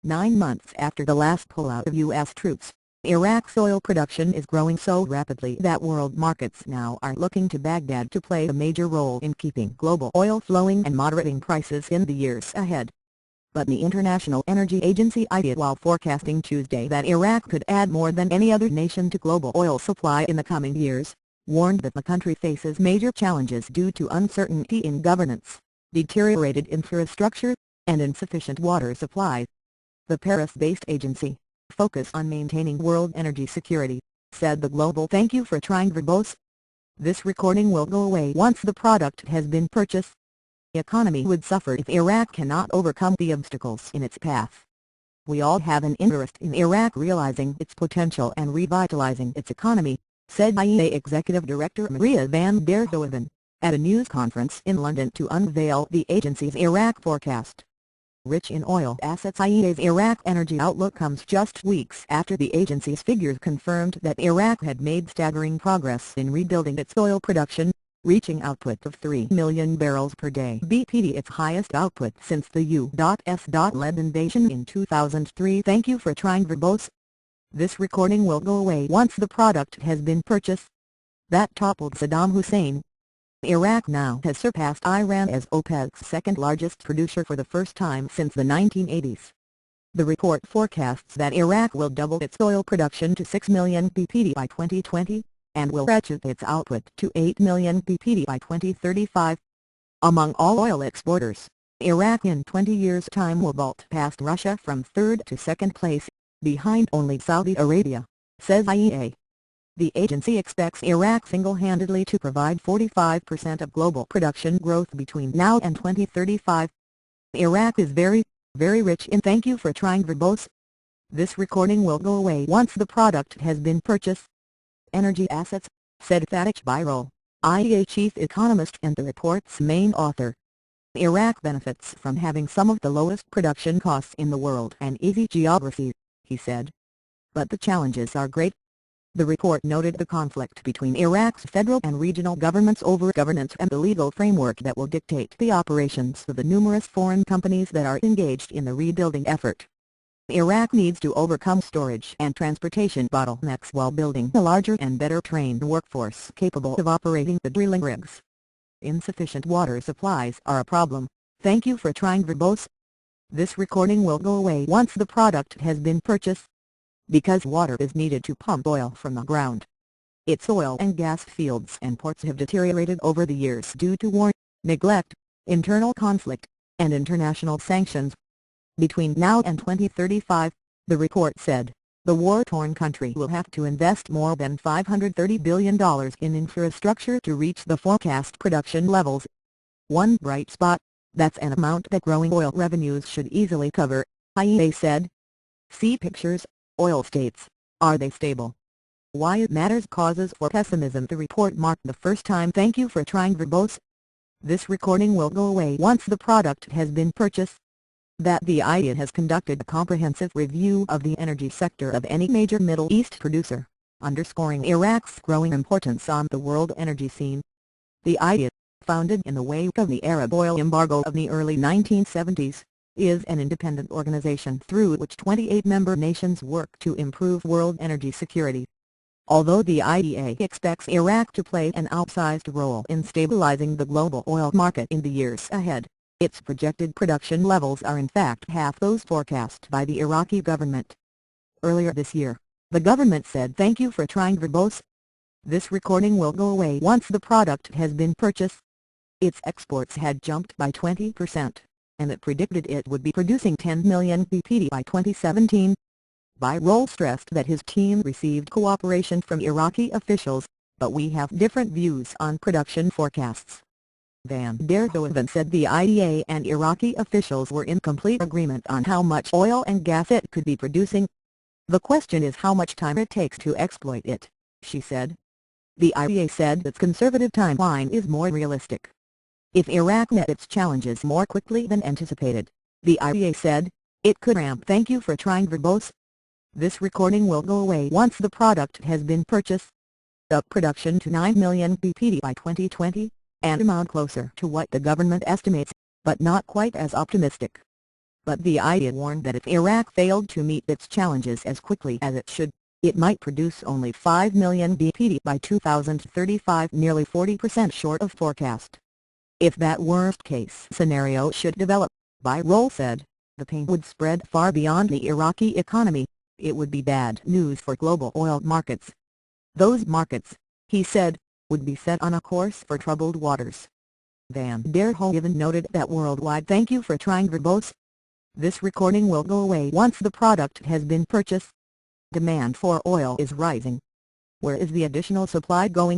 9 months after the last pullout of U.S. troops, Iraq's oil production is growing so rapidly that world markets now are looking to Baghdad to play a major role in keeping global oil flowing and moderating prices in the years ahead. But the International Energy Agency IEA, while forecasting Tuesday that Iraq could add more than any other nation to global oil supply in the coming years, warned that the country faces major challenges due to uncertainty in governance, deteriorated infrastructure, and insufficient water supply. The Paris-based agency, focused on maintaining world energy security, said the global "Thank you for trying" verbose. This recording will go away once the product has been purchased. The economy would suffer if Iraq cannot overcome the obstacles in its path. We all have an interest in Iraq realizing its potential and revitalizing its economy, said IEA Executive Director Maria van der Hoeven, at a news conference in London to unveil the agency's Iraq forecast. Rich in oil assets, IEA's Iraq Energy Outlook comes just weeks after the agency's figures confirmed that Iraq had made staggering progress in rebuilding its oil production, reaching output of 3 million barrels per day (BPD), its highest output since the U.S.-led invasion in 2003. Thank you for trying verbose. This recording will go away once the product has been purchased. That toppled Saddam Hussein. Iraq now has surpassed Iran as OPEC's second-largest producer for the first time since the 1980s. The report forecasts that Iraq will double its oil production to 6 million ppd by 2020, and will ratchet its output to 8 million ppd by 2035. Among all oil exporters, Iraq in 20 years' time will vault past Russia from third to second place, behind only Saudi Arabia, says IEA. The agency expects Iraq single-handedly to provide 45% of global production growth between now and 2035. Iraq is very, very rich in. Thank you for trying verbose. This recording will go away once the product has been purchased. Energy assets, said Fatih Birol, IEA chief economist and the report's main author. Iraq benefits from having some of the lowest production costs in the world and easy geography, he said. But the challenges are great. The report noted the conflict between Iraq's federal and regional governments over governance and the legal framework that will dictate the operations of the numerous foreign companies that are engaged in the rebuilding effort. Iraq needs to overcome storage and transportation bottlenecks while building a larger and better trained workforce capable of operating the drilling rigs. Insufficient water supplies are a problem. Thank you for trying verbose. This recording will go away once the product has been purchased. Because water is needed to pump oil from the ground. Its oil and gas fields and ports have deteriorated over the years due to war, neglect, internal conflict, and international sanctions. Between now and 2035, the report said, the war-torn country will have to invest more than $530 billion in infrastructure to reach the forecast production levels. One bright spot, that's an amount that growing oil revenues should easily cover, IEA said. See pictures, oil states, are they stable? Why it matters. Causes for pessimism. The report marked the first time. Thank you for trying verbose. This recording will go away once the product has been purchased. That the IEA has conducted a comprehensive review of the energy sector of any major Middle East producer, underscoring Iraq's growing importance on the world energy scene. The IEA, founded in the wake of the Arab oil embargo of the early 1970s, is an independent organization through which 28 member nations work to improve world energy security. Although the IEA expects Iraq to play an outsized role in stabilizing the global oil market in the years ahead, its projected production levels are in fact half those forecast by the Iraqi government. Earlier this year, the government said thank you for trying verbose. This recording will go away once the product has been purchased. Its exports had jumped by 20%, and it predicted it would be producing 10 million ppd by 2017. Birol stressed that his team received cooperation from Iraqi officials, but we have different views on production forecasts. Van der Hoeven said the IEA and Iraqi officials were in complete agreement on how much oil and gas it could be producing. The question is how much time it takes to exploit it, she said. The IEA said its conservative timeline is more realistic. If Iraq met its challenges more quickly than anticipated, the IEA said, it could ramp. Thank you for trying verbose. This recording will go away once the product has been purchased. Up production to 9 million ppd by 2020, an amount closer to what the government estimates, but not quite as optimistic. But the idea warned that if Iraq failed to meet its challenges as quickly as it should, it might produce only 5 million BPD by 2035, nearly 40% short of forecast. If that worst-case scenario should develop, Birol said, the pain would spread far beyond the Iraqi economy. It would be bad news for global oil markets. Those markets, he said, would be set on a course for troubled waters. Van der Hoeven noted that worldwide thank you for trying verbose. This recording will go away once the product has been purchased. Demand for oil is rising. Where is the additional supply going?